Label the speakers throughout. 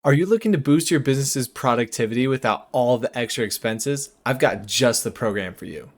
Speaker 1: Are you looking to boost your business's productivity without all the extra expenses? I've got just the program for you.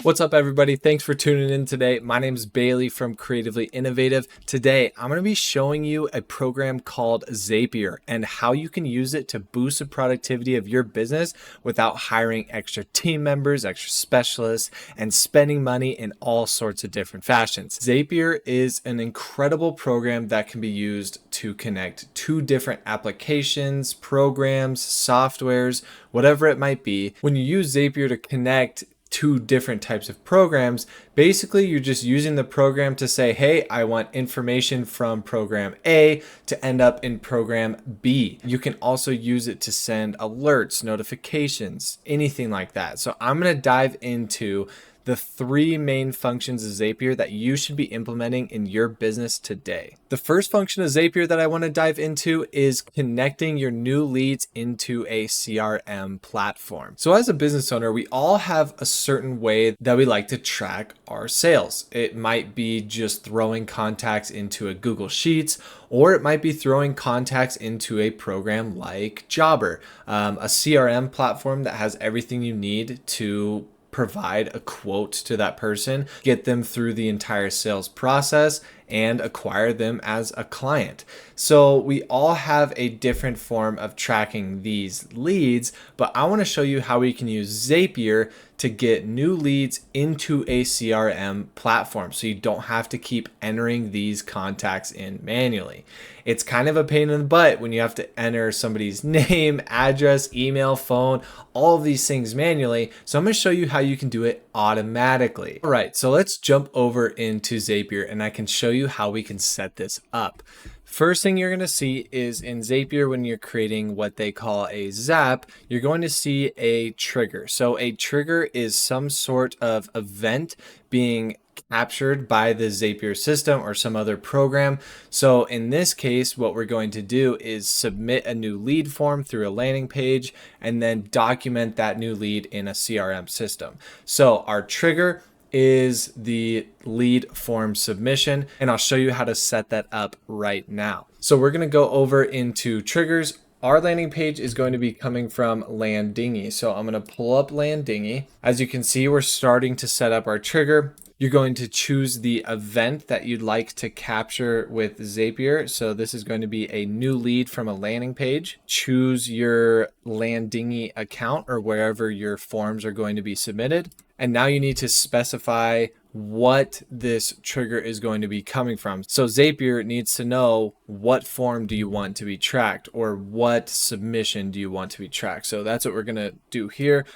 Speaker 1: What's up, everybody? Thanks for tuning in today. My name is Bailey from Creatively Innovative. Today, I'm going to be showing you a program called Zapier and how you can use it to boost the productivity of your business without hiring extra team members, extra specialists, and spending money in all sorts of different fashions. Zapier is an incredible program that can be used to connect two different applications, programs, softwares, whatever it might be. When you use Zapier to connect two different types of programs, basically you're just using the program to say, hey, I want information from program A to end up in program B. You can also use it to send alerts, notifications, anything like that. So I'm going to dive into the three main functions of Zapier that you should be implementing in your business today. The first function of Zapier that I want to dive into is connecting your new leads into a CRM platform. So as a business owner, we all have a certain way that we like to track our sales. It might be just throwing contacts into a Google Sheets, or it might be throwing contacts into a program like Jobber, a CRM platform that has everything you need to provide a quote to that person, get them through the entire sales process, and acquire them as a client. So we all have a different form of tracking these leads, but I want to show you how we can use Zapier to get new leads into a CRM platform so you don't have to keep entering these contacts in manually. It's kind of a pain in the butt when you have to enter somebody's name, address, email, phone, all of these things manually. So I'm going to show you how you can do it automatically. All right, so let's jump over into Zapier and I can show you how we can set this up. First thing you're going to see is in Zapier, when you're creating what they call a zap, you're going to see a trigger. So a trigger is some sort of event being captured by the Zapier system or some other program. So in this case, what we're going to do is submit a new lead form through a landing page and then document that new lead in a CRM system. So our trigger is the lead form submission, and I'll show you how to set that up right now. So we're going to go over into triggers. Our landing page is going to be coming from Landingy. So I'm going to pull up Landingy. As you can see, we're starting to set up our trigger. You're going to choose the event that you'd like to capture with Zapier. So this is going to be a new lead from a landing page. Choose your Landingy account or wherever your forms are going to be submitted. And now you need to specify what this trigger is going to be coming from. So Zapier needs to know what form do you want to be tracked or what submission do you want to be tracked. So that's what we're going to do here.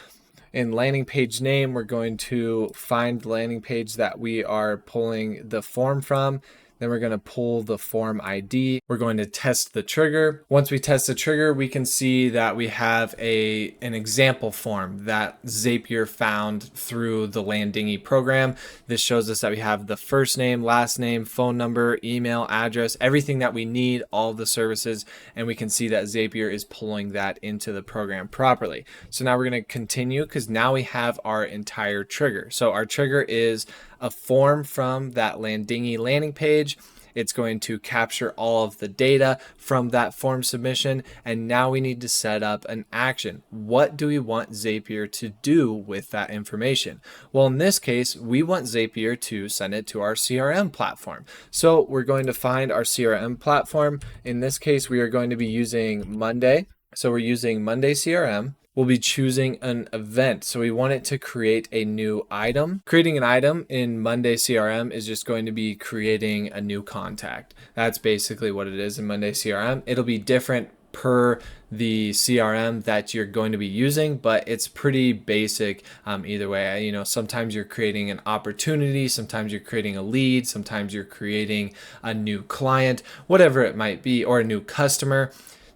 Speaker 1: In landing page name, we're going to find the landing page that we are pulling the form from. Then we're going to pull the form ID. We're going to test the trigger. Once we test the trigger, we can see that we have an example form that Zapier found through the Landingy program. This shows us that we have the first name, last name, phone number, email, address, everything that we need, all of the services, and we can see that Zapier is pulling that into the program properly. So now we're going to continue because now we have our entire trigger. So our trigger is a form from that Landingy landing page. It's going to capture all of the data from that form submission. And now we need to set up an action. What do we want Zapier to do with that information? Well, in this case, we want Zapier to send it to our CRM platform. So we're going to find our CRM platform. In this case, we are going to be using Monday. So we're using Monday CRM. We'll be choosing an event. So we want it to create a new item. Creating an item in Monday CRM is just going to be creating a new contact. That's basically what it is in Monday CRM. It'll be different per the CRM that you're going to be using, but it's pretty basic either way. Sometimes you're creating an opportunity, sometimes you're creating a lead, sometimes you're creating a new client, whatever it might be, or a new customer.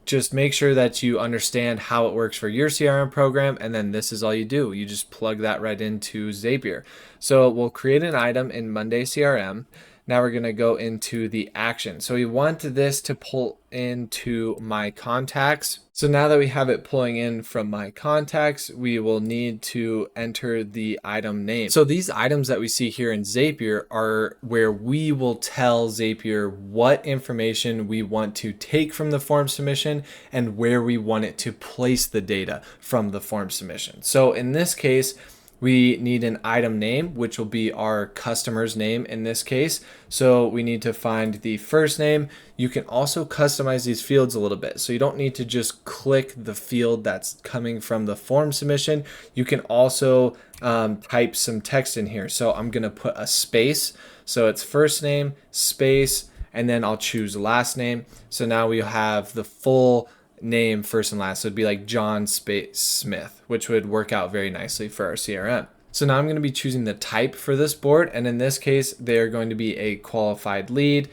Speaker 1: Just make sure that you understand how it works for your CRM program, and then this is all you do. You just plug that right into Zapier. So we'll create an item in Monday CRM. Now we're going to go into the action. So we want this to pull into my contacts. So now that we have it pulling in from my contacts, we will need to enter the item name. So these items that we see here in Zapier are where we will tell Zapier what information we want to take from the form submission and where we want it to place the data from the form submission. So in this case, we need an item name, which will be our customer's name in this case. So we need to find the first name. You can also customize these fields a little bit. So you don't need to just click the field that's coming from the form submission. You can also type some text in here. So I'm going to put a space. So it's first name, space, and then I'll choose last name. So now we have the full name first and last. So it'd be like John Space Smith, which would work out very nicely for our CRM. So now I'm going to be choosing the type for this board. And in this case, they're going to be a qualified lead.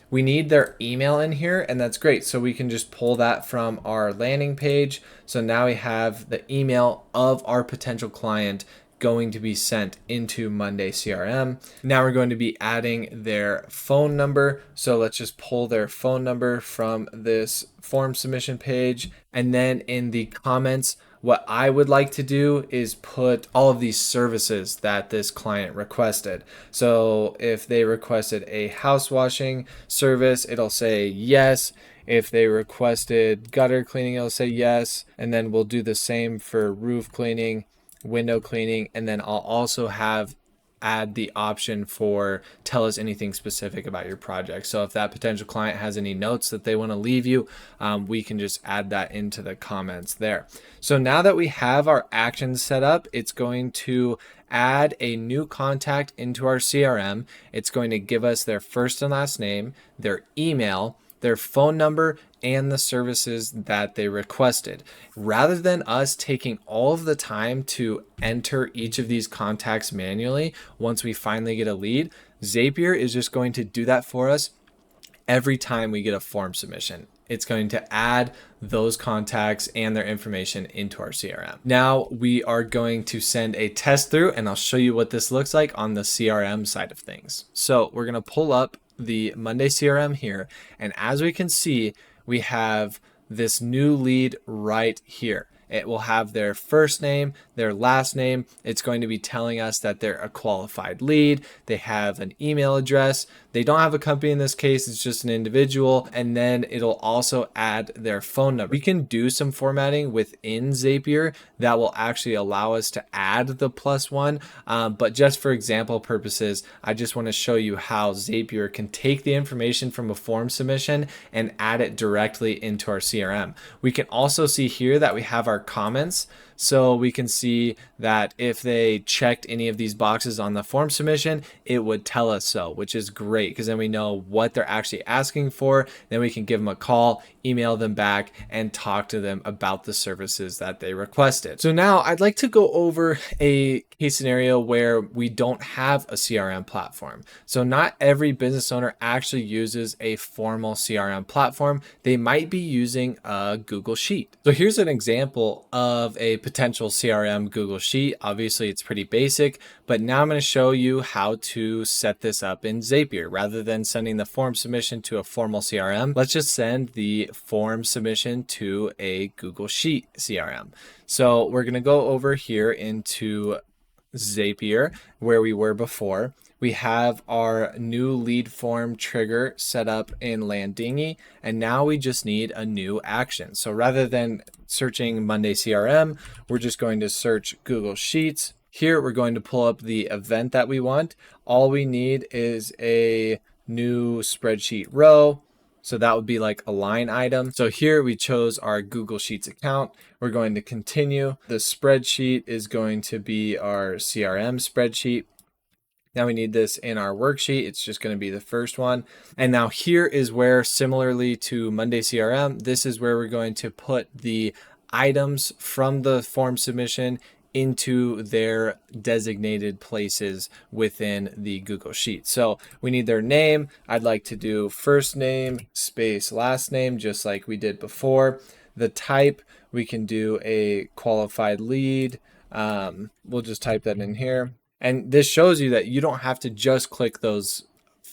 Speaker 1: We need their email in here, and that's great. So we can just pull that from our landing page. So now we have the email of our potential client going to be sent into Monday CRM. Now we're going to be adding their phone number. So let's just pull their phone number from this form submission page. And then in the comments, what I would like to do is put all of these services that this client requested. So if they requested a house washing service, it'll say yes. If they requested gutter cleaning, it'll say yes. And then we'll do the same for roof cleaning, window cleaning, and then I'll also add the option for tell us anything specific about your project. So if that potential client has any notes that they want to leave you, we can just add that into the comments there. So now that we have our actions set up, it's going to add a new contact into our CRM. It's going to give us their first and last name, their email, their phone number, and the services that they requested. Rather than us taking all of the time to enter each of these contacts manually, once we finally get a lead, Zapier is just going to do that for us every time we get a form submission. It's going to add those contacts and their information into our CRM. Now we are going to send a test through, and I'll show you what this looks like on the CRM side of things. So we're going to pull up the Monday CRM here, and as we can see, we have this new lead right here. It will have their first name, their last name. It's going to be telling us that they're a qualified lead. They have an email address. They don't have a company in this case. It's just an individual. And then it'll also add their phone number. We can do some formatting within Zapier that will actually allow us to add the +1. But just for example purposes, I just want to show you how Zapier can take the information from a form submission and add it directly into our CRM. We can also see here that we have our comments. So we can see that if they checked any of these boxes on the form submission, it would tell us so, which is great because then we know what they're actually asking for. Then we can give them a call, email them back, and talk to them about the services that they requested. So now I'd like to go over a case scenario where we don't have a CRM platform. So not every business owner actually uses a formal CRM platform. They might be using a Google Sheet. So here's an example of a potential CRM Google Sheet. Obviously it's pretty basic, but now I'm going to show you how to set this up in Zapier. Rather than sending the form submission to a formal CRM, let's just send the form submission to a Google Sheet CRM. So we're going to go over here into Zapier where we were before. We have our new lead form trigger set up in Landingy, and now we just need a new action. So rather than searching Monday CRM, we're just going to search Google Sheets. Here we're going to pull up the event that we want. All we need is a new spreadsheet row. So that would be like a line item. So here we chose our Google Sheets account. We're going to continue. The spreadsheet is going to be our CRM spreadsheet. Now we need this in our worksheet. It's just going to be the first one. And now here is where, similarly to Monday CRM, this is where we're going to put the items from the form submission into their designated places within the Google Sheet. So we need their name. I'd like to do first name space last name, just like we did before. The type, we can do a qualified lead. We'll just type that in here. And this shows you that you don't have to just click those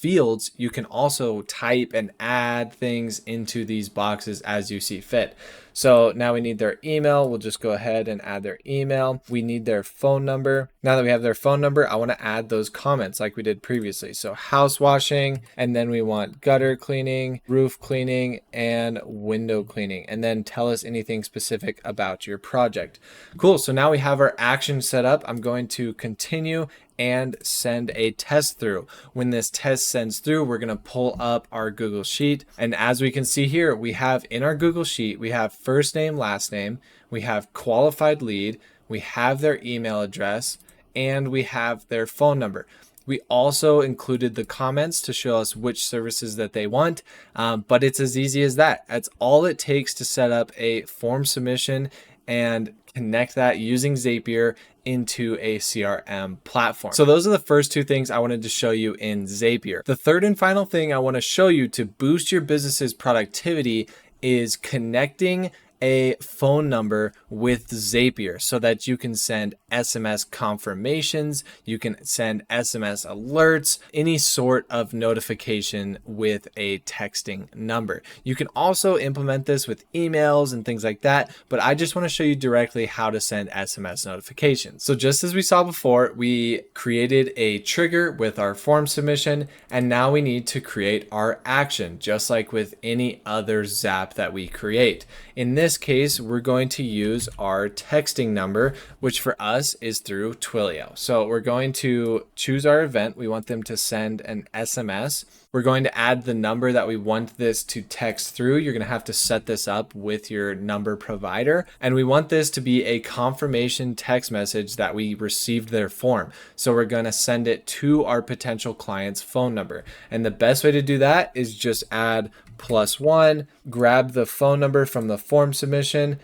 Speaker 1: fields, you can also type and add things into these boxes as you see fit. So now we need their email. We'll just go ahead and add their email. We need their phone number. Now that we have their phone number, I want to add those comments like we did previously. So house washing, and then we want gutter cleaning, roof cleaning, and window cleaning. And then tell us anything specific about your project. Cool. So now we have our action set up. I'm going to continue and send a test through. When this test sends through, we're going to pull up our Google Sheet. And as we can see here, we have in our Google Sheet, we have first name, last name, we have qualified lead, we have their email address, and we have their phone number. We also included the comments to show us which services that they want, but it's as easy as that. That's all it takes to set up a form submission and connect that using Zapier into a CRM platform. So those are the first two things I wanted to show you in Zapier. The third and final thing I want to show you to boost your business's productivity is connecting a phone number with Zapier so that you can send SMS confirmations, you can send SMS alerts, any sort of notification with a texting number. You can also implement this with emails and things like that, but I just want to show you directly how to send SMS notifications. So just as we saw before, we created a trigger with our form submission, and now we need to create our action, just like with any other Zap that we create. In this case, we're going to use our texting number, which for us is through Twilio. So we're going to choose our event. We want them to send an SMS. We're going to add the number that we want this to text through. You're going to have to set this up with your number provider. And we want this to be a confirmation text message that we received their form. So we're going to send it to our potential client's phone number. And the best way to do that is just add +1, grab the phone number from the form submission,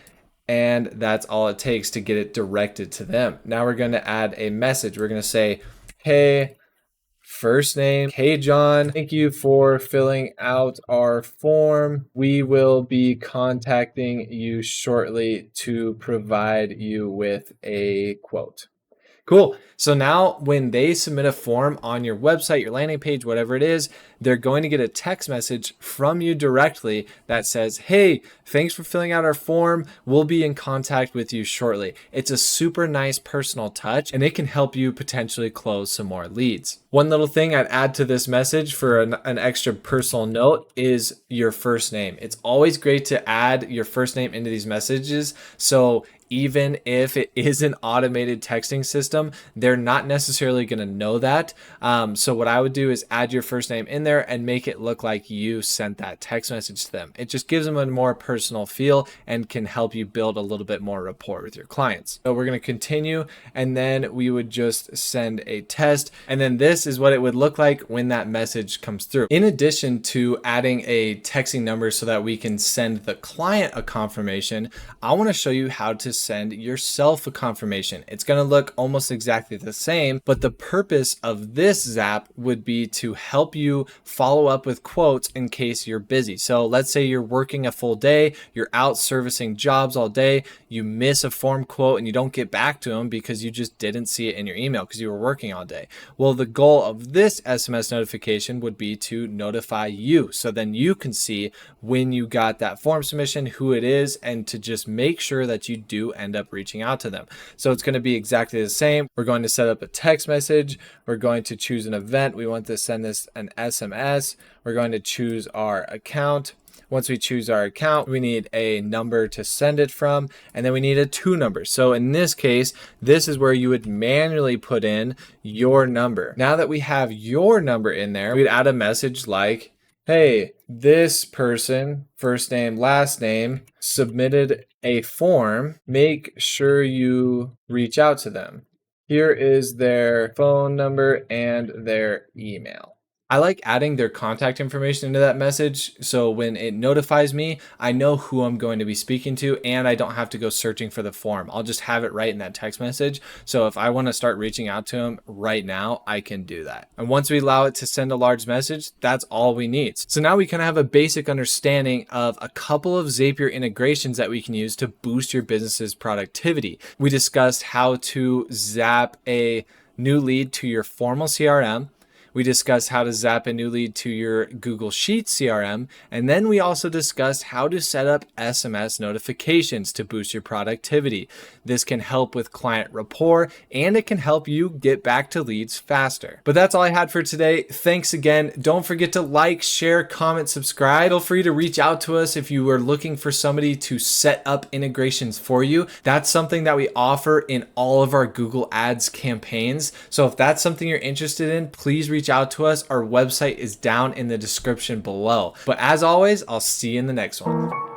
Speaker 1: and that's all it takes to get it directed to them. Now we're going to add a message. We're going to say, hey, first name, hey John, thank you for filling out our form. We will be contacting you shortly to provide you with a quote. Cool. So now when they submit a form on your website, your landing page, whatever it is, they're going to get a text message from you directly that says, hey, thanks for filling out our form. We'll be in contact with you shortly. It's a super nice personal touch, and it can help you potentially close some more leads. One little thing I'd add to this message for an extra personal note is your first name. It's always great to add your first name into these messages. So even if it is an automated texting system, they're not necessarily going to know that. So what I would do is add your first name in there and make it look like you sent that text message to them. It just gives them a more personal feel and can help you build a little bit more rapport with your clients. So we're going to continue, and then we would just send a test. And then this is what it would look like when that message comes through. In addition to adding a texting number so that we can send the client a confirmation, I want to show you how to send yourself a confirmation. It's going to look almost exactly the same, but the purpose of this Zap would be to help you follow up with quotes in case you're busy. So let's say you're working a full day, you're out servicing jobs all day, you miss a form quote and you don't get back to them because you just didn't see it in your email because you were working all day. Well, the goal of this SMS notification would be to notify you. So then you can see when you got that form submission, who it is, and to just make sure that you do end up reaching out to them. So it's going to be exactly the same. We're going to set up a text message. We're going to choose an event. We want to send this an SMS. We're going to choose our account. Once we choose our account, we need a number to send it from, and then we need a to number. So in this case, this is where you would manually put in your number. Now that we have your number in there, we'd add a message like, hey, this person, first name, last name, submitted a form. Make sure you reach out to them. Here is their phone number and their email. I like adding their contact information into that message, so when it notifies me, I know who I'm going to be speaking to, and I don't have to go searching for the form. I'll just have it right in that text message. So if I want to start reaching out to them right now, I can do that. And once we allow it to send a large message, that's all we need. So now we kind of have a basic understanding of a couple of Zapier integrations that we can use to boost your business's productivity. We discussed how to zap a new lead to your formal CRM. We discussed how to zap a new lead to your Google Sheets CRM. And then we also discussed how to set up SMS notifications to boost your productivity. This can help with client rapport and it can help you get back to leads faster. But that's all I had for today. Thanks again. Don't forget to like, share, comment, subscribe. Feel free to reach out to us if you are looking for somebody to set up integrations for you. That's something that we offer in all of our Google Ads campaigns. So if that's something you're interested in, please reach out to us. Our website is down in the description below. But as always, I'll see you in the next one.